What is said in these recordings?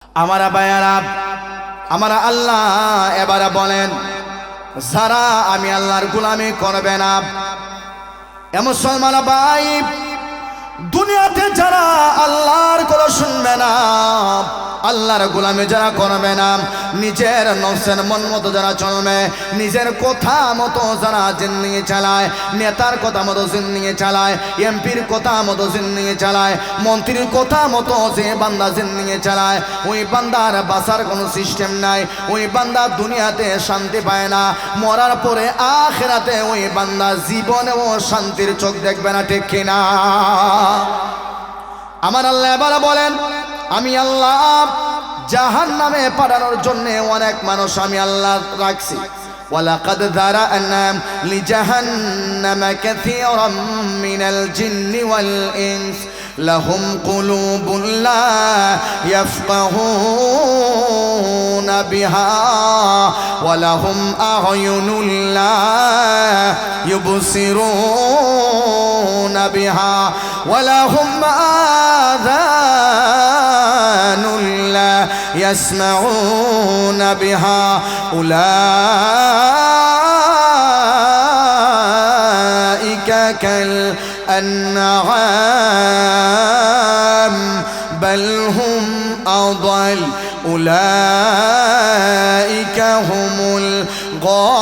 আমার বায়ারা, আমার আল্লাহ এবারে বলেন, যারা আমি আল্লাহর গোলামি করবে না, এ মুসলমান ভাই, দুনিয়াতে যারা আল্লাহর কথা শুনবে না, আল্লাহর গোলামি যারা করবে না, নিজের নফসের মন মতো যারা চলবে, নিজের কথা মতো যারা জিন্দেগি চালায়, নেতার কথা মতো জিন্দেগি চালায়, এমপির কথা মতো জিন্দেগি চালায়, মন্ত্রীর কথা মতো যে বান্দা জিন্দেগি চালায়, ওই বান্দার বাঁচার কোনো সিস্টেম নাই। ওই বান্দা দুনিয়াতে শান্তি পায় না, মরার পরে আখিরাতে ওই বান্দা জীবনেও শান্তির চোখ দেখবে না, ঠিক কিনা? আমার আল্লাহ এবার বলেন, আমি আল্লাহ জাহান্নামে পাঠানোর জন্য অনেক মানুষ আমি আল্লাহ রাখছি। ওয়ালাকাদ যারানা লিজাহান্নামা কাসীরাম মিনাল জিন্নি ওয়াল ইনস লাহুম কুলুবুন লা ইয়াফকাহুনা বিহা ওয়া লাহুম আ'য়ুনুন লা ইউবসিরুনা বিহা ওয়া লাহুম আযানুন লা ইয়াসমাউনা বিহা উলাইকা কাল الأنعام بل هم أضل أولئك هم الغافلون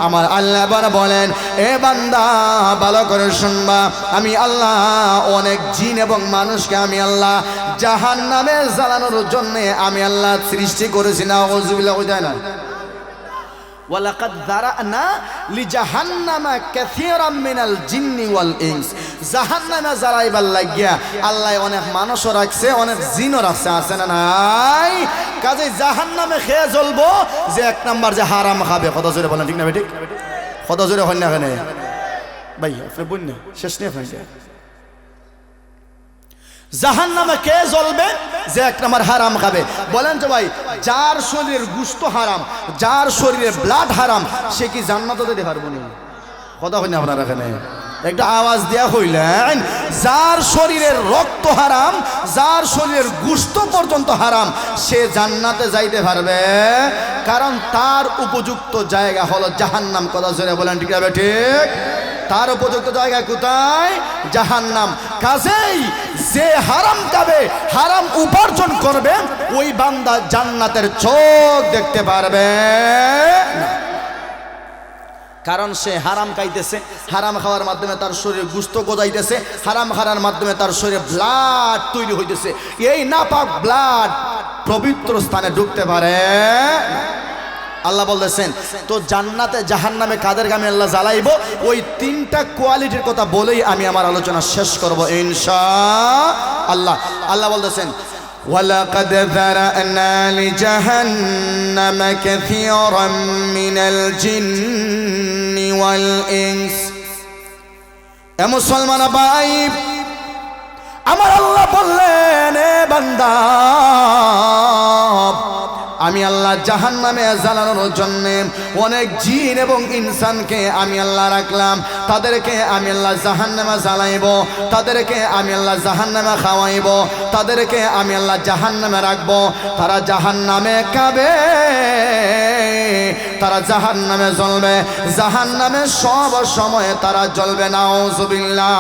আমার আল্লাহ এবার বলেন, এ বান্দা ভালো করে শুনবা, আমি আল্লাহ অনেক জিন এবং মানুষকে আমি আল্লাহ জাহান্নামে জ্বালানোর জন্য আমি আল্লাহ সৃষ্টি করেছি। না আউযুবিল্লাহ, যায় না? ওয়ালাকাদ যারানা লিজাহান্নামা কাসীরাম মিনাল জিন্নি ওয়াল ইনস, জাহান্নামে জ্বালাইবার লাগিয়া আল্লাহ অনেক মানুষও রাখছে, অনেক জিনও রাখছে, আছে না নাই? কাজে জাহান্নামে খেয়ে জ্বলবো যে এক নাম্বার যে হারাম খাবে। কত জোরে বলেন, ঠিক না বেঠিক? কত জোরে হয় না? এখানে ভাই আপনি বলুন না, শেষ নেই আপনাকে। জাহান্নামে কে জ্বলবে? যে এক নাম্বার হারাম খাবে। বলেন তো ভাই, যার শরীরের গোশত হারাম, যার শরীরে ব্লাড হারাম, সে কি জান্নাতে যেতে পারবো না? কথা হয় না আপনারা? এখানে একটা আওয়াজ দেয়া হইলেন, যার শরীরের রক্ত হারাম, যার শরীরের গোশত পর্যন্ত হারাম, সে জান্নাতে যাইতে পারবে, কারণ তার উপযুক্ত জায়গা হলো জাহান্নাম। কথা জোরে বলেন, ঠিক আছে? ঠিক। তার উপযুক্ত জায়গা কোথায়? জাহান্নাম। কাজেই যে হারাম খাবে, হারাম উপার্জন করবে, ওই বান্দা জান্নাতের চোখ দেখতে পারবে না, কারণ সে হারাম খাইতেছে। হারাম খাওয়ার মাধ্যমে তার শরীরে গোশত গজাইতেছে, হারাম খাওয়ার মাধ্যমে তার শরীরে ব্লাড তৈরি হইতেছে। এই নাপাক ব্লাড পবিত্র স্থানে ঢুকতে পারে না। আল্লাহ বলতেছেন, তো জান্নাতে জাহান্নামে কাদেরকে আমি আল্লাহ জ্বালাইবো, ওই তিনটা কোয়ালিটির কথা বলেই আমি আমার আলোচনা শেষ করব ইনশাআল্লাহ। আল্লাহ বলতেছেন, ওয়ালাকাদ যারানা লিজাহান্নামা কাসীরাম মিনাল জিন্নি ওয়াল ইনস। এ মুসলমান ভাই, আমার আল্লাহ বললেন, এ বান্দা, আমি আল্লাহ জাহান্নামে জ্বালানোর জন্য অনেক জিন এবং ইনসানকে আমি আল্লাহ রাখলাম। তাদেরকে আমি আল্লাহ জাহান্নামে জ্বালাইব, তাদেরকে আমি আল্লাহ জাহান্নামে খাওয়াইব, তাদেরকে আমি আল্লাহ জাহান্নামে রাখবো। তারা জাহান্নামে খাবে, তারা জাহান্নামে জ্বলবে, জাহান্নামে সব সময় তারা জ্বলবে। নাউযুবিল্লাহ।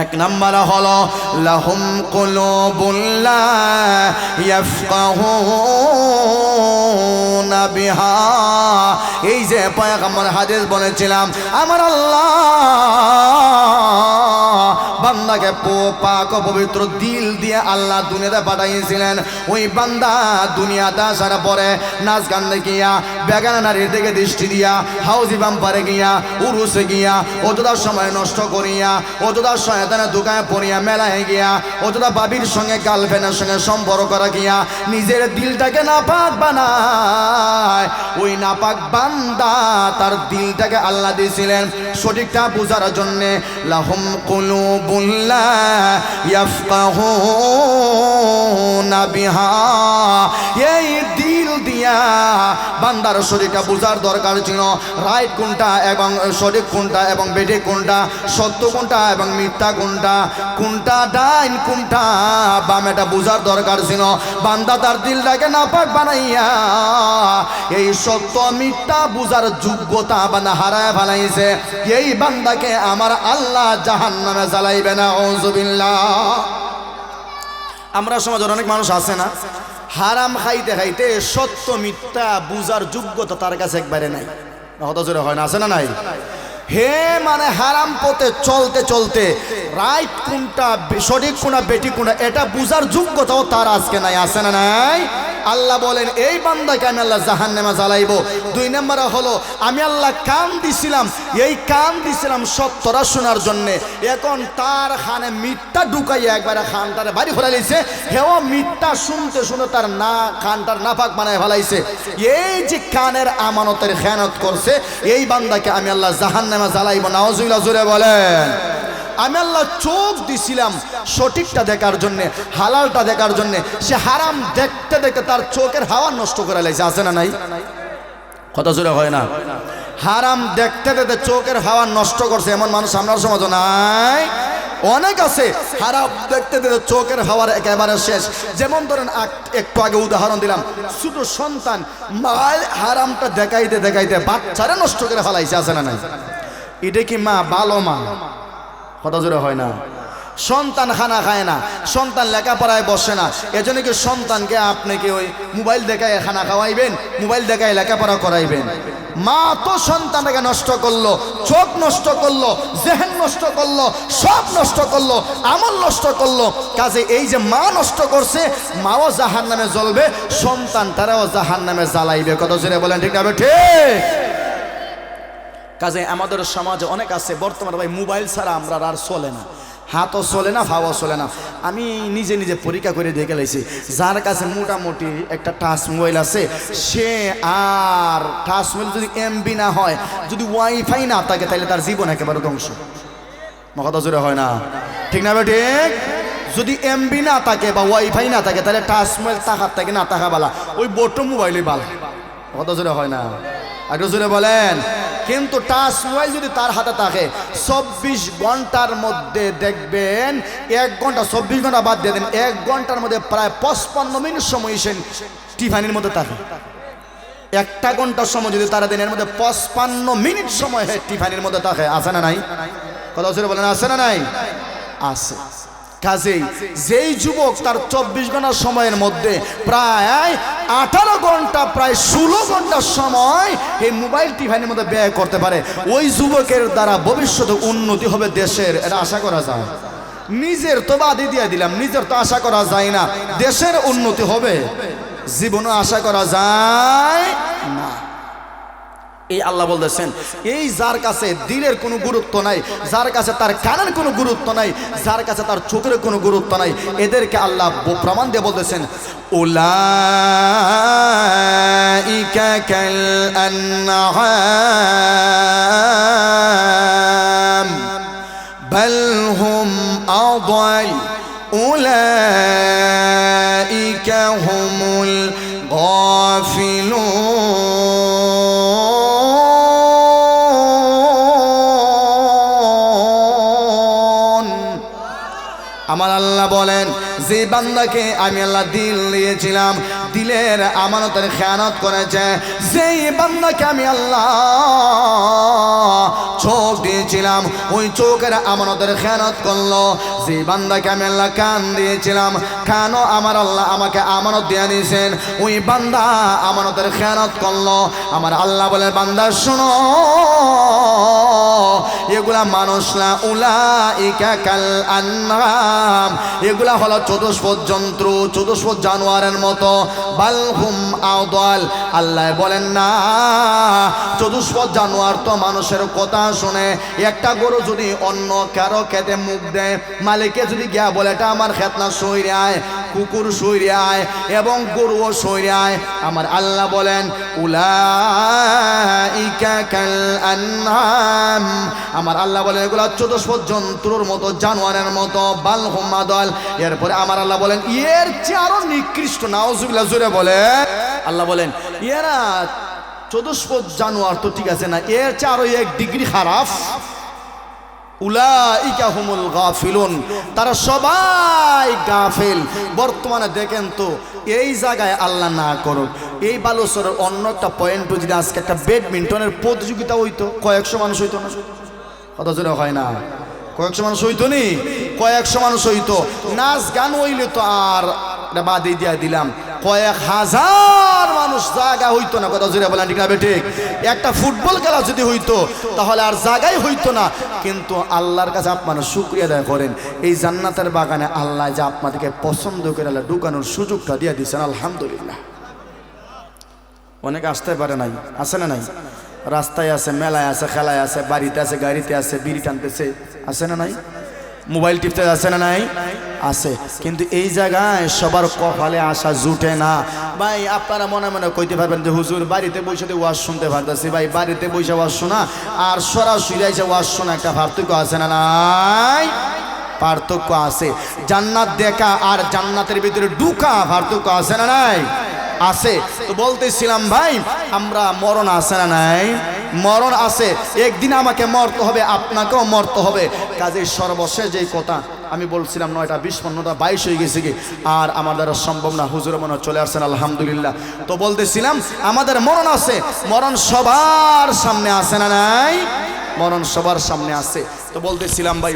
এক নাম্বার হলো লাহুম কুলুবুন লা ইয়াফকাহুনা বিহা। এই যে পয়গম্বর হাদিস বলেছিলাম, আমার আল্লাহ বান্দাকে পাক পবিত্র দিল দিয়ে আল্লাহ দুনিয়াতে পাঠাইছিলেন। ওই বান্দা দুনিয়াতে আসার পরে নাচ গান দেখিয়া, বেগানা নারীর দিকে দৃষ্টি দিয়া, হাউজি বাম্পারে গিয়া, উরুসে গিয়া, অযথা সময় নষ্ট করিয়া, অযথা শয়তানের দোকানে পড়িয়া, মেলায় গিয়া, অযথা বাবির সঙ্গে গার্লফ্রেন্ডের সঙ্গে সম্পর্ক করা গিয়া নিজের দিলটাকে নাপাক বানায়। ওই নাপাক বান্দা তার দিলটাকে আল্লাহ দিয়েছিলেন সঠিকটা বোঝার জন্যে। লাহুম কুলুবুন লা ইয়াফকাহুনা বিহা। এই দিল দিয়া বান্দার শরীরটা বোঝার দরকার ছিল, রাইট কোনটা এবং সঠিক কোনটা এবং বেঠিক কোনটা, সত্য কোনটা এবং মিথ্যা কোনটা, কোনটা ডাইন কোনটা বাম, এটা বোঝার দরকার ছিল। বান্দা তার দিলটাকে নাপাক বানাইয়া এই সত্য মিথ্যা বোঝার যোগ্যতা বানা হারায় ফেলাইছে। এই বান্দাকে আমার আল্লাহ জাহান্নামে জ্বালাইবে না, আউযুবিল্লাহ। আমরা সমাজের অনেক মানুষ আছে না, হারাম খাইতে খাইতে সত্য মিথ্যা বুঝার যোগ্যতা তার কাছে একবারে নাই, হত জোরে হয় না, আছে না নাই? হে মানে হারাম পথে চলতে চলতে রাইট কোনটা সঠিক কোনটা বেঠিক কোনটা এটা বুঝার যোগ্যতাও তার আজকে নাই, আছে না নাই? আল্লাহ বলেন এই বান্দাকে আমি আল্লাহ জাহান্নামে জ্বালাইবো। 2 নম্বরে হলো আমি আল্লাহ কান দিছিলাম, এই কান দিছিলাম সত্যটা শোনার জন্যে, এখন তার খানে মিথ্যা ঢুকাইয়া একবারে খানটারে বাড়ি ফেলাইছে, হেও মিথ্যা শুনতে শুনে তার না খানটার নাপাক বানায় ফেলাইছে। এই যে কানের আমানতের খেয়ানত করছে এই বান্দাকে আমি আল্লাহ জাহান্নামে জ্বালাইবো, নাউজুবিল্লাহ, জোরে বলেন। আমি আল্লাহ চোখ দিছিলাম সঠিকটা দেখার জন্যে, হালালটা দেখার জন্যে, সে হারাম দেখতে দেখতে তার চোখের হাওয়া নষ্ট করে লাইছে, আছে না নাই? কথা জোরে হয় না? হারাম দেখতে দেখতে চোখের হাওয়া নষ্ট করছে এমন মানুষ আপনার সমাজে নাই? অনেক আছে। হারাম দেখতে দেখতে চোখের হাওয়ার একেবারে শেষ। যেমন ধরেন একটু আগে উদাহরণ দিলাম, ছোট সন্তান মায়ের হারামটা দেখাইতে দেখাইতে বাচ্চারা নষ্ট করে ফেলাইছে, আছে না নাই? এটা কি মা ভালো মা? কথা জোরে হয় না? সন্তান খানা খায় না, সন্তান লেখাপড়ায় বসে না, এজন্য কি সন্তানকে আপনি কি ওই মোবাইল দেখায় খানা খাওয়াইবেন, মোবাইল দেখায় লেখাপড়া করাইবেন? মা তো সন্তানটাকে নষ্ট করলো, চোখ নষ্ট করলো, জেহেন নষ্ট করলো, সব নষ্ট করলো, আমল নষ্ট করলো। কাজে এই যে মা নষ্ট করছে, মাও জাহান্নামে জ্বলবে, সন্তানটারাও জাহান্নামে জ্বালাইবে। কত জোরে বলেন ঠিক না? ঠিক। কাজে আমাদের সমাজে অনেক আছে বর্তমানে ভাই মোবাইল ছাড়া আমরা আর চলে না, হাতও চলে না, ভাবও চলে না। আমি নিজে নিজে পরীক্ষা করে দেখে লাইছি, যার কাছে মোটামুটি একটা টাচ মোবাইল আছে সে আর টাচ মোবাইল যদি এমবি না হয়, যদি ওয়াইফাই না থাকে, তাহলে তার জীবন একেবারে ধ্বংস। কথা জোরে হয় না? ঠিক না ভাই? ঠিক। যদি এমবি না থাকে বা ওয়াইফাই না থাকে, তাহলে টাচ মোবাইল তাকার থাকে না থাকা বালা, ওই বটো মোবাইলই বালা। কথা জোরে হয় না? একটু জোরে বলেন। কিন্তু টাচ মোবাইল যদি তার হাতে থাকে 24 ঘন্টার মধ্যে দেখবেন, 1 ঘন্টা 24 ঘন্টা বাদ দিয়ে দেন, 1 ঘন্টার মধ্যে প্রায় 55 মিনিট সময় সে টিফানির মধ্যে থাকে। 1 ঘন্টার সময় যদি তারা দেন, এর মধ্যে 55 মিনিট সময় টিফানির মধ্যে থাকে, আছে না নাই? কথা জোরে বলেন, আছে না নাই? আছে। কাজেই যেই যুবক তার 24 ঘন্টার সময়ের মধ্যে প্রায় 18 ঘন্টা, প্রায় 16 ঘন্টার সময় এই মোবাইল টিফাইনের মধ্যে ব্যয় করতে পারে, ওই যুবকের দ্বারা ভবিষ্যতে উন্নতি হবে দেশের, এটা আশা করা যায়। নিজের তো বাদই দিয়ে দিলাম, নিজের তো আশা করা যায় না, দেশের উন্নতি হবে জীবনও আশা করা যায় না। এই আল্লাহ বলতেছেন, এই যার কাছে দিলের কোনো গুরুত্ব নাই, যার কাছে তার কানের কোনো গুরুত্ব নাই, যার কাছে তার চোখের কোনো গুরুত্ব নাই, এদেরকে আল্লাহ প্রমাণ দিয়ে বলতেছেন, উলাইকা কাল আনআম বাল হুম আদাল উলাইকা হুমুল গাফিলুন। আমার আল্লাহ বলেন, যে বান্দাকে আমি আল্লাহ দিল দিয়েছিলাম, দিলের আমানতের খেয়ানত করেছে, যেই বান্দাকে আমি আল্লাহ চোখ দিয়েছিলাম, ওই চোখের আমানতের খেয়ানত করলো। যে বান্দাকে আমি আল্লাহ কান দিয়েছিলাম, কানও আমার আল্লাহ আমাকে আমানত দিয়ে দিয়েছেন, ওই বান্দা আমানতের খেয়ানত করলো। আমার আল্লাহ বলে, বান্দা শোনো, এগুলা মানুষ না, উলাইকা কাল আনআম, এগুলা হলো চতুষ্পদ জন্তু, চতুষ্পদ জানোয়ারের মতো। বাল হুম আদাল, আল্লাহ বলেন না, চতুষ্পদ জানোয়ার তো মানুষের কথা শুনে। একটা গরু যদি অন্য কারো খেতে মুখ দেয়, মালিকে যদি গিয়া বলে এটা আমার খেত না, সইরে আয়, কুকুর সইরে আয় এবং গরুও সইরে আয়। আমার আল্লাহ বলেন উলাইকা কাল আনআম, আমার আল্লাহ বলেন এগুলা চতুষ্পদ জন্তুর মতো, জানোয়ারের মতো, বালহুম আদাল। এরপরে আমার আল্লাহ বলেন এর চেয়ে আরো নিকৃষ্ট। নাউজুবিল্লাহ, জোরে বলে। আল্লাহ বলেন এরা চতুষ্পদ জানোয়ার তো ঠিক আছে না, এর চেয়ে আরো 1 ডিগ্রি খারাপ। উলাইকা হুমুল গাফিলুন, তারা সবাই গাফিল। বর্তমানে দেখেন তো এই জায়গায় আল্লাহ না করুক, এই বালুচরের অন্য একটা পয়েন্ট যদি আজকে একটা ব্যাডমিন্টনের প্রতিযোগিতা হইতো, কয়েকশো মানুষ হইতো না? কত জোরে হয় না? কয়েকশো মানুষ হইতো নি? কয়েকশো মানুষ হইতো। নাচ গান হইলে তো আর বাদে দিয়া দিলাম, কয়েক হাজার মানুষ জায়গা হইতো না। কথা জোরে বলেন ঠিক না বেঠিক? একটা ফুটবল খেলা যদি হইতো তাহলে আর জায়গায় হইতো না। কিন্তু আল্লাহর কাছে আপনারা শুকরিয়া আদায় করেন, এই জান্নাতের বাগানে আল্লাহ যে আপনাদেরকে পছন্দ করে আল্লাহ ঢুকানোর সুযোগটা দিয়ে দিচ্ছেন, আলহামদুলিল্লাহ। অনেকে আসতে পারে নাই, আছে না নাই? রাস্তায় আছে, মেলায় আছে, খেলায় আছে, বাড়িতে আছে, গাড়িতে আছে, বিড়ি টানতেছে, আছে না নাই? মোবাইল টিপতে আছে না নাই? আছে। কিন্তু এই জায়গায় সবার কপালে আসা জুটে না। ভাই আপনারা মনে মনে কইতে পারবেন যে হুজুর বাড়িতে বসে ওয়াজ শুনতে পারতেছি। ভাই বাড়িতে বসে ওয়াজ শোনা আর সরাসরি এসে ওয়াজ শোনা একটা পার্থক্য আছে না নাই? পার্থক্য আছে। জান্নাত দেখা আর জান্নাতের ভিতরে ঢুকা পার্থক্য আছে না নাই? আছে। তো বলতেছিলাম ভাই আমরা মরণ আছে না নাই? মরণ আছে। একদিন আমাকে মরতে হবে, আপনাকেও মরতে হবে। কাজেই সর্বশেষ যেই কথা আমি বলছিলাম 9টা 20 15টা 22 হয়ে গেছে কি, আর আমার দ্বারা সম্ভব না। হুজুর মনে চলে আসছেন, আলহামদুলিল্লাহ। তো বলতেছিলাম আমাদের মরণ আছে, মরণ সবার সামনে আছে না নাই? মরণ সবার সামনে আছে। তো বলতেছিলাম ভাই